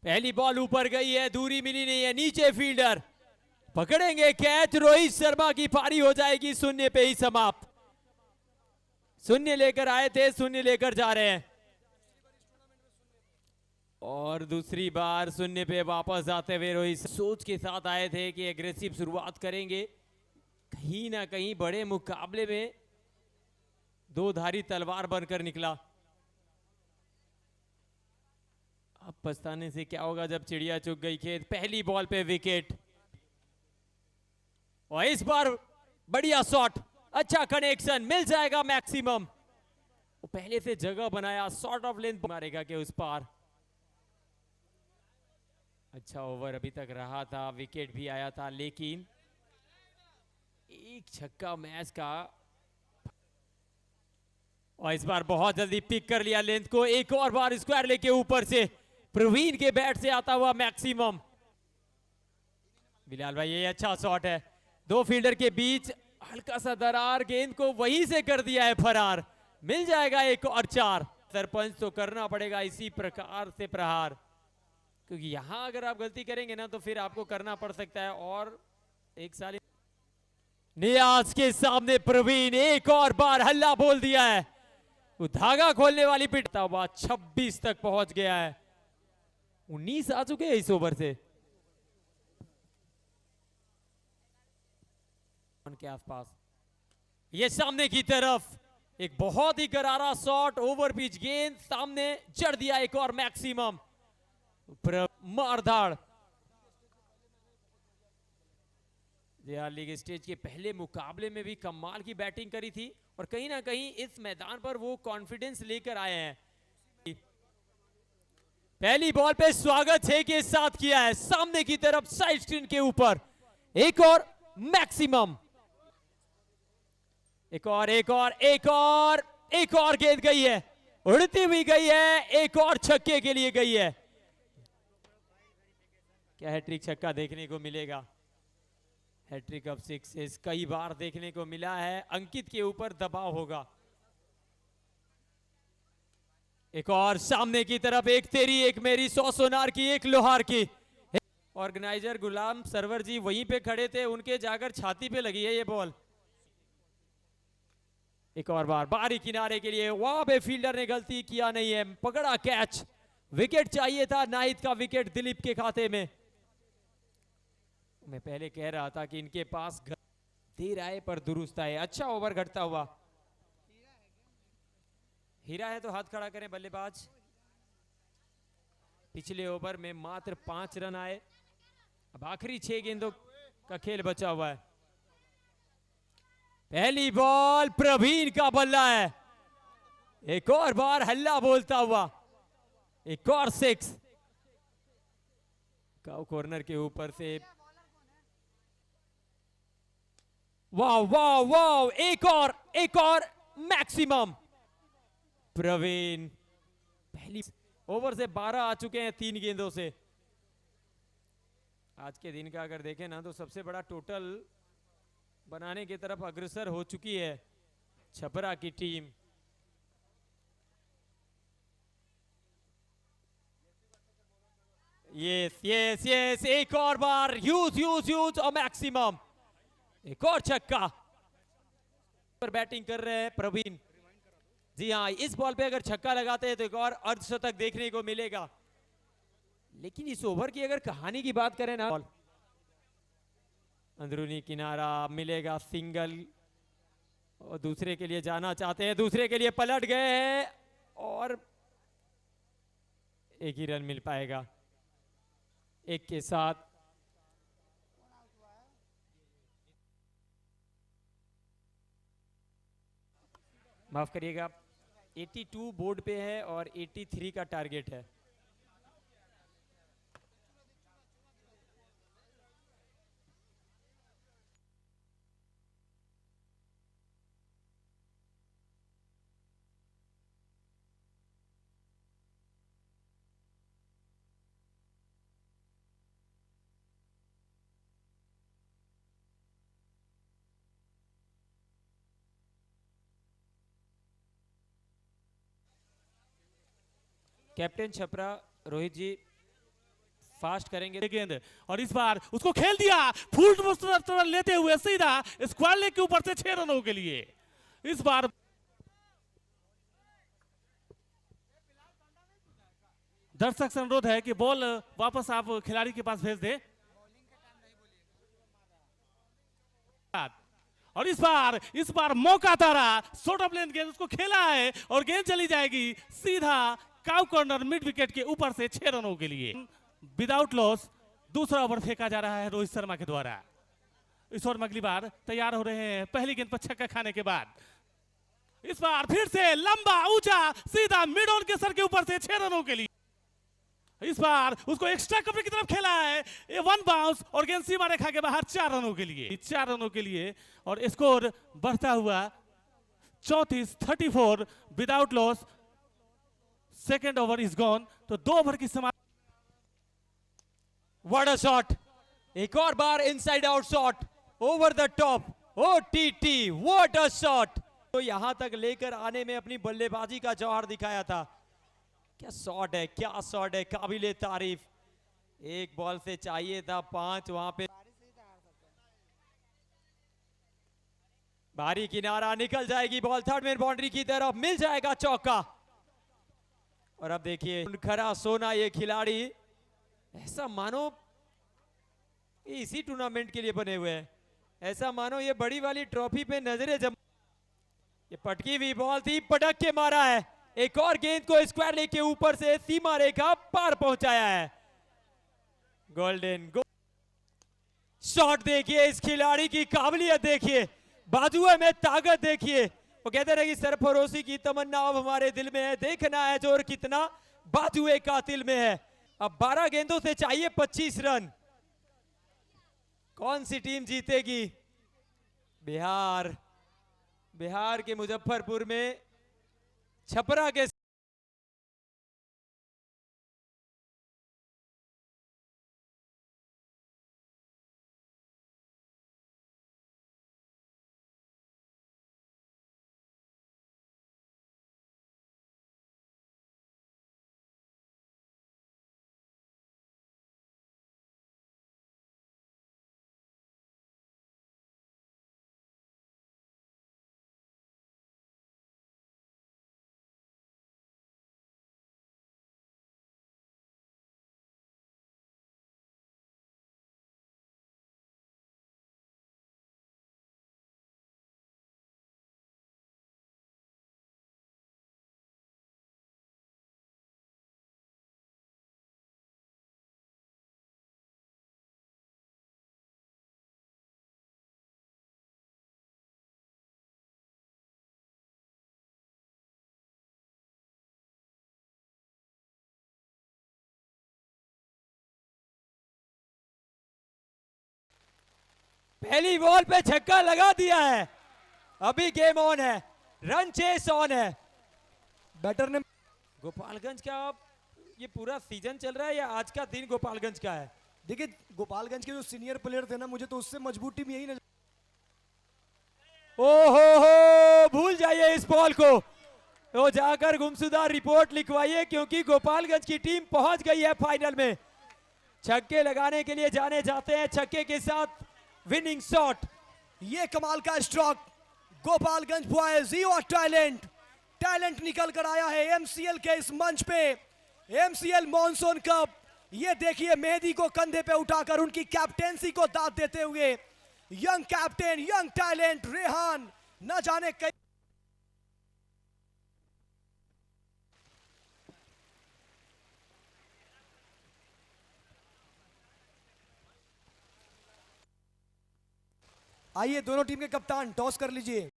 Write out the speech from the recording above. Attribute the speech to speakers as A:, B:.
A: पहली बॉल ऊपर गई है, दूरी मिली नहीं है, नीचे फील्डर पकड़ेंगे कैच। रोहित शर्मा की पारी हो जाएगी शून्य पे ही समाप्त। शून्य लेकर आए थे, शून्य लेकर जा रहे हैं और दूसरी बार शून्य पे वापस आते हुए रोहित सोच के साथ आए थे कि एग्रेसिव शुरुआत करेंगे, कहीं ना कहीं बड़े मुकाबले में दो धारी तलवार बनकर निकला। अब पछताने से क्या होगा जब चिड़िया चुग गई खेत। पहली बॉल पे विकेट और इस बार बढ़िया शॉट, अच्छा कनेक्शन, मिल जाएगा मैक्सिमम। वो पहले से जगह बनाया, शॉर्ट ऑफ लेंथ मारेगा कि उस पार। अच्छा ओवर अभी तक रहा था, विकेट भी आया था, लेकिन एक छक्का मैच का। और इस बार बहुत जल्दी पिक कर लिया लेंथ को। एक और बार स्क्वायर लेके ऊपर से प्रवीण के बैट से आता हुआ मैक्सिमम। बिलाल भाई ये अच्छा शॉट है, दो फील्डर के बीच हल्का सा दरार, गेंद को वहीं से कर दिया है फरार। मिल जाएगा एक और चार। सरपंच तो करना पड़ेगा इसी प्रकार से प्रहार, क्योंकि यहां अगर आप गलती करेंगे ना तो फिर आपको करना पड़ सकता है। और एक साल नियाज के सामने प्रवीण एक और बार हल्ला बोल दिया है। वो धागा खोलने वाली पिटता हुआ 26 तक पहुंच गया है। 19 आ चुके हैं इस ओवर से के आसपास। ये सामने की तरफ एक बहुत ही करारा शॉट, ओवर पिच गेंद सामने जड़ दिया एक और मैक्सिमम। मारधाड़ लीग स्टेज के पहले मुकाबले में भी कमाल की बैटिंग करी थी और कहीं ना कहीं इस मैदान पर वो कॉन्फिडेंस लेकर आए हैं। पहली बॉल पे स्वागत है के साथ किया है, सामने की तरफ साइड स्क्रीन के ऊपर एक और मैक्सिमम। एक और एक और एक और एक और गेंद गई है, उड़ती हुई गई है, एक और छक्के के लिए गई है। क्या हैट्रिक छक्का देखने को मिलेगा? हैट्रिक ऑफ सिक्सेस कई बार देखने को मिला है। अंकित के ऊपर दबाव होगा। एक और सामने की तरफ, एक तेरी एक मेरी, 100 सोनार की एक लोहार की। ऑर्गेनाइजर गुलाम सरवर जी वहीं पे खड़े थे, उनके जाकर छाती पे लगी है ये बॉल। एक और बार बारी किनारे के लिए, वहां पे फील्डर ने गलती किया नहीं है, पकड़ा कैच। विकेट चाहिए था, नाहिद का विकेट दिलीप के खाते में। मैं पहले कह रहा था कि इनके पास देर आए पर दुरुस्त आए। अच्छा ओवर घटता हुआ। हीरा है तो हाथ खड़ा करें बल्लेबाज। पिछले ओवर में मात्र 5 रन आए, अब आखिरी 6 गेंदों का खेल बचा हुआ है। पहली बॉल प्रवीण का बल्ला है, एक और बार हल्ला बोलता हुआ, एक और 6। कॉर्नर के ऊपर से वाह वाह वाह, एक और मैक्सिमम। प्रवीण पहली ओवर से 12 आ चुके हैं 3 गेंदों से। आज के दिन का अगर देखें ना तो सबसे बड़ा टोटल बनाने की तरफ अग्रसर हो चुकी है छपरा की टीम। यस यस यस, एक और बार ह्यूज ह्यूज ह्यूज और मैक्सिमम, एक और छक्का। पर बैटिंग कर रहे हैं प्रवीण जी। हाँ, इस बॉल पे अगर छक्का लगाते हैं तो एक और अर्धशतक देखने को मिलेगा। लेकिन इस ओवर की अगर कहानी की बात करें ना, अंदरूनी किनारा मिलेगा सिंगल, और दूसरे के लिए जाना चाहते हैं, दूसरे के लिए पलट गए हैं और एक ही रन मिल पाएगा। एक के साथ माफ करिएगा, 82 बोर्ड पे है और 83 का टारगेट है। कैप्टन छपरा रोहित जी, फास्ट करेंगे
B: गेंद और इस बार उसको खेल दिया फुल लेते हुए सीधा स्क्वायर लेग के ऊपर से 6 रनों के लिए। इस बार दर्शक से अनुरोध है कि बॉल वापस आप खिलाड़ी के पास भेज दें। और इस बार मौका तारा शॉर्ट ऑफ लेंथ गेंद उसको खेला है और गेंद चली जाएगी सीधा काउ कॉर्नर मिड विकेट के ऊपर से 6 रनों के लिए। विदाउट लॉस दूसरा ओवर फेंका जा रहा है रोहित शर्मा के द्वारा। इस ओवर में अगली बार तैयार हो रहे हैं पहली गेंद पर छक्का खाने के बाद। इस बार फिर से लंबा ऊंचा सीधा मिड ऑन के सर के ऊपर से 6 रनों के लिए। इस बार उसको एक्स्ट्रा कवर की तरफ खेला है, ये वन बाउंस और गेंद सीमा रेखा के बाहर 4 रनों के लिए। 4 रनों के लिए और स्कोर बढ़ता हुआ 34-34 without loss. Second over is gone. तो 2 ओवर की समाप्ति।
A: व्हाट अ शॉट, एक और बार inside out shot over the top. OTT what a shot. तो यहां तक लेकर आने में अपनी बल्लेबाजी का जौहर दिखाया था। क्या शॉट है, क्या शॉट है, काबिले तारीफ। एक बॉल से चाहिए था 5, वहां पे भारी किनारा निकल जाएगी बॉल थर्ड मैन बाउंड्री की तरफ, मिल जाएगा चौका। और अब देखिए खरा सोना ये खिलाड़ी, ऐसा मानो इसी टूर्नामेंट के लिए बने हुए हैं, ऐसा मानो ये बड़ी वाली ट्रॉफी पे नजरें जम। ये पटकी हुई बॉल थी, पटक के मारा है। एक और गेंद को स्क्वायर लेग के ऊपर से सीमा रेखा पार पहुंचाया है। गोल्डन शॉट देखिए, इस खिलाड़ी की काबिलियत देखिए, बाजुए में ताकत देखिए। वो कहते रहे कि सरफरोशी की तमन्ना अब हमारे दिल में है, देखना है जोर कितना बाजुए कातिल में है। अब 12 गेंदों से चाहिए 25 रन। कौन सी टीम जीतेगी? बिहार के मुजफ्फरपुर में छपरा के पहली बॉल पे छक्का लगा दिया है। अभी गेम ऑन है, रन चेस ऑन है। बैटर ने गोपालगंज का ये पूरा सीजन चल रहा है या आज का दिन गोपालगंज का है?
C: देखिए गोपालगंज के जो सीनियर प्लेयर थे ना, मुझे तो उससे मजबूत टीम यही नजर।
A: ओहो, भूल जाइए इस बॉल को, तो जाकर गुमशुदा रिपोर्ट लिखवाइए, क्योंकि गोपालगंज की टीम पहुंच गई है फाइनल में। छक्के लगाने के लिए जाने जाते हैं, छक्के के साथ विनिंग शॉट।
C: ये कमाल का stroke, Gopalganj boys your talent निकल कर आया है एमसीएल के इस मंच पे। एमसीएल मॉनसून कप, ये देखिए मेहदी को कंधे पे उठाकर उनकी कैप्टेंसी को दाद देते हुए young captain, young talent Rehan, न जाने कई आइए दोनों टीम के कप्तान टॉस कर लीजिए।